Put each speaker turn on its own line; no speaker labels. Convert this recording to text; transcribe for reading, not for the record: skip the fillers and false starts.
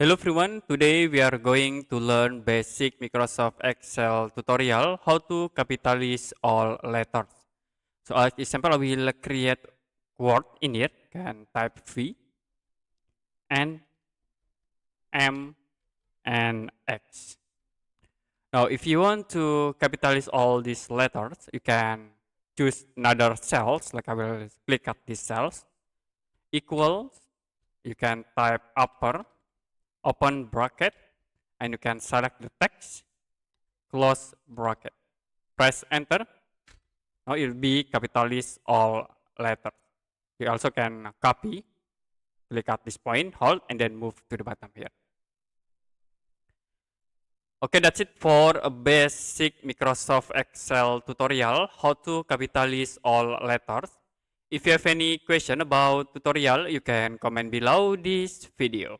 Hello everyone, today we are going to learn basic Microsoft Excel tutorial how to capitalize all letters. So as example, I will create word in it, can type V, N, M, and X. Now if you want to capitalize all these letters, you can choose another cells, like I will click at these cells, equals, you can type upper, open bracket, and you can select the text, close bracket. Press enter. Now it will be capitalize all letters. You also can copy, click at this point, hold, and then move to the bottom here. Okay, that's it for a basic Microsoft Excel tutorial, how to capitalize all letters. If you have any question about tutorial, you can comment below this video.